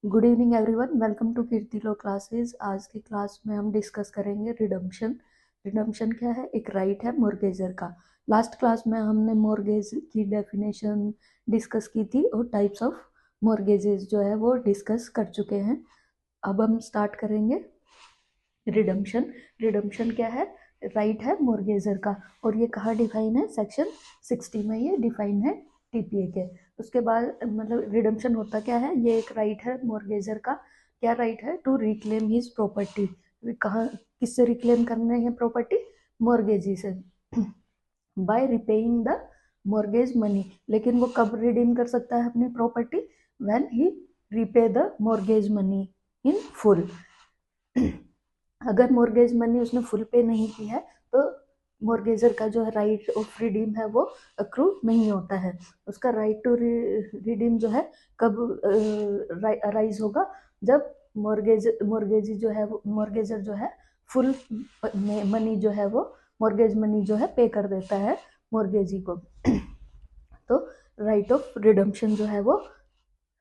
Good evening everyone, welcome to Kirti law classes. आज की class में हम डिस्कस करेंगे रिडम्पशन। रिडम्पशन क्या है? एक राइट है मॉर्गेजर का। लास्ट क्लास में हमने मॉर्गेज की डेफिनेशन डिस्कस की थी और टाइप्स ऑफ मॉर्गेजेस जो है वो डिस्कस कर चुके हैं। अब हम स्टार्ट करेंगे रिडम्पशन। रिडम्पशन क्या है? राइट है मॉर्गेजर का, और ये कहाँ डिफाइन है? सेक्शन 60 में ये डिफाइन है टीपीए के। उसके बाद मतलब रिडम्पशन होता क्या है? ये एक राइट है मॉर्गेजर का। क्या राइट है? To reclaim his property. कहाँ, किससे रिक्लेम करना है प्रॉपर्टी? मॉर्गेजी से, by repaying the mortgage money. लेकिन वो कब रिडीम कर सकता है अपनी property? When he repay the mortgage money in full. अगर मॉर्गेज मनी उसने फुल पे नहीं की है तो मॉर्गेजर का जो है राइट ऑफ रिडीम है वो अक्रू नहीं होता है। उसका राइट टू रिडीम जो है कब अराइज होगा? जब मॉर्गेजी जो है, मॉर्गेजर जो है फुल मनी जो है वो मॉर्गेज मनी जो है पे कर देता है मॉर्गेजी को। तो राइट ऑफ रिडम्पशन जो है वो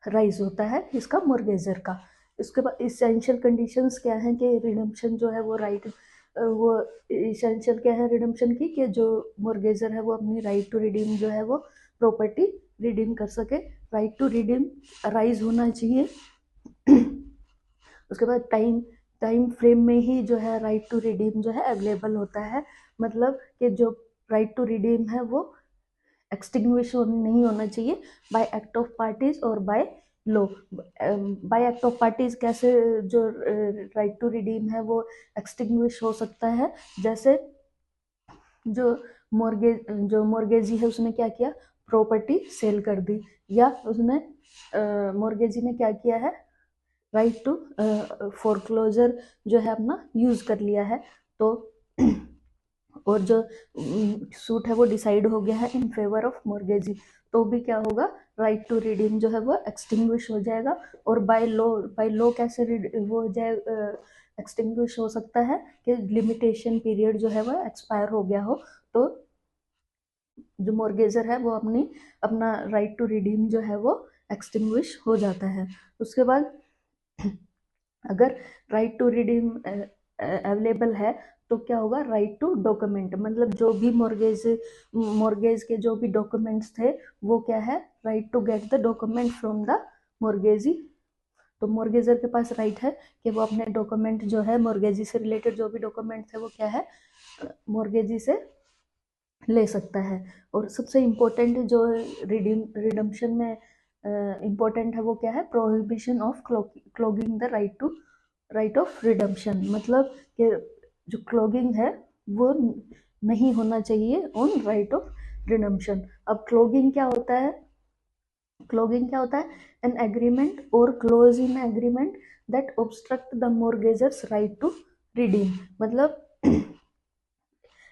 राइज होता है इसका मॉर्गेजर का। इसके बाद इसेंशियल कंडीशंस क्या हैं कि रिडम्पशन जो है वो राइट, वो इसेंशियल क्या है रिडम्पशन की, कि जो मॉर्गेजर है वो अपनी राइट टू रिडीम जो है वो प्रॉपर्टी रिडीम कर सके। राइट टू रिडीम राइज होना चाहिए। उसके बाद टाइम फ्रेम में ही जो है राइट टू रिडीम जो है अवेलेबल होता है। मतलब कि जो राइट टू रिडीम है वो एक्सटिंग्विश नहीं होना चाहिए बाय एक्ट ऑफ पार्टीज और by law. By act of parties कैसे जो राइट टू रिडीम है वो एक्सटिंग्विश हो सकता है? जैसे जो मॉर्गेजी है उसने क्या किया? प्रॉपर्टी सेल कर दी, या उसने मॉर्गेजी ने क्या किया है? राइट टू फोरक्लोजर जो है अपना यूज कर लिया है। तो और जो सूट है वो डिसाइड हो गया है इन फेवर ऑफ मॉर्गेजी, तो भी क्या होगा? राइट टू रिडीम जो है वो एक्सटिंग्विश हो जाएगा। और बाय लो कैसे वो हो जाए एक्सटिंग्विश हो सकता है? कि लिमिटेशन पीरियड जो है वो एक्सपायर हो गया हो, तो जो मॉर्गेजर है वो अपना राइट टू रिडीम जो है वो एक्सटिंग्विश हो जाता है। उसके बाद अगर राइट टू रिडीम अवेलेबल है तो क्या होगा? राइट टू डॉक्यूमेंट, मतलब जो भी मॉर्गेज के जो भी डॉक्यूमेंट्स थे वो क्या है? Right to get the document from the mortgagee. तो मॉर्गेजर के पास राइट है कि वो अपने डॉक्यूमेंट जो है मॉर्गेजी से रिलेटेड जो भी डॉक्यूमेंट थे वो क्या है? मॉर्गेजी से ले सकता है। और सबसे इम्पोर्टेंट जो रिडम्पशन में इम्पोर्टेंट है वो क्या है? Prohibition of clogging the right of redemption. मतलब कि जो क्लॉगिंग है वो नहीं होना चाहिए ऑन राइट ऑफ रिडम्पशन। अब क्लॉगिंग क्या होता है? क्लॉगिंग क्या होता है? एन एग्रीमेंट और clause in agreement that obstruct the mortgagor's right to redeem. मतलब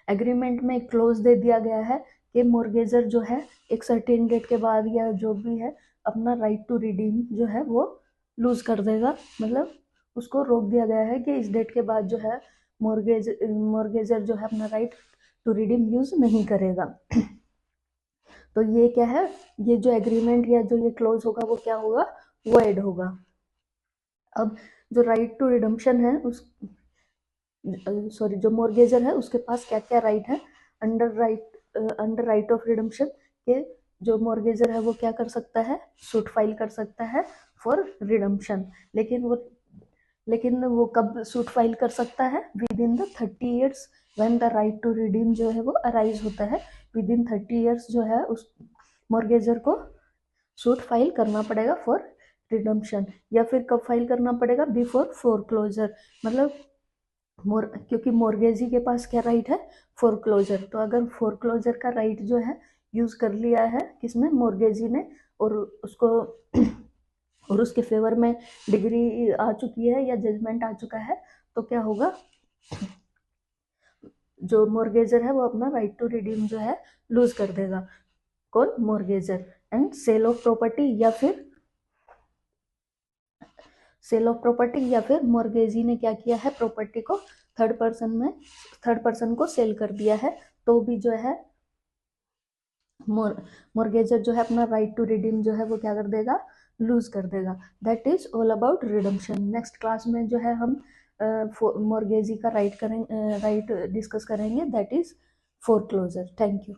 एग्रीमेंट में एक क्लोज दे दिया गया है कि मॉर्गेजर जो है एक सर्टेन डेट के बाद या जो भी है अपना राइट टू रिडीम जो है वो लूज कर देगा। मतलब उसको रोक दिया गया है कि इस डेट के बाद जो है मॉर्गेजर जो है अपना राइट टू रिडीम यूज नहीं करेगा। तो ये क्या है? ये जो एग्रीमेंट या जो ये क्लोज होगा वो क्या होगा? वॉइड होगा। अब जो राइट टू रिडम्पशन है उस सॉरी जो मॉर्गेजर है उसके पास क्या क्या राइट है अंडर राइट ऑफ रिडम्पशन? के जो मॉर्गेजर है वो क्या कर सकता है? सूट फाइल कर सकता है फॉर रिडम्पशन। लेकिन वो कब सूट फाइल कर सकता है? Within the 30 years when the right to redeem जो है वो अराइज होता है। विद इन 30 ईयर्स जो है उस मॉर्गेजर को सूट फाइल करना पड़ेगा फॉर रिडम्पशन। या फिर कब फाइल करना पड़ेगा? Before foreclosure. मतलब क्योंकि मॉर्गेजी के पास क्या राइट है? फोरक्लोजर। तो अगर फोरक्लोजर का राइट जो है यूज कर लिया है किसने? मॉर्गेजी ने, और उसको और उसके फेवर में डिग्री आ चुकी है या जजमेंट आ चुका है, तो क्या होगा? जो मॉर्गेजर है वो अपना राइट टू रिडीम जो है लूज कर देगा। कौन? Mortgagor. And sale of property या फिर मॉर्गेजी ने क्या किया है? प्रॉपर्टी को थर्ड पर्सन को सेल कर दिया है, तो भी जो है मॉर्गेजर जो है अपना राइट टू रिडीम जो है वो क्या कर देगा? लूज कर देगा। That is all about redemption. Next class में जो है हम मॉर्गेजी का राइट डिस्कस करेंगे, that is foreclosure. Thank you.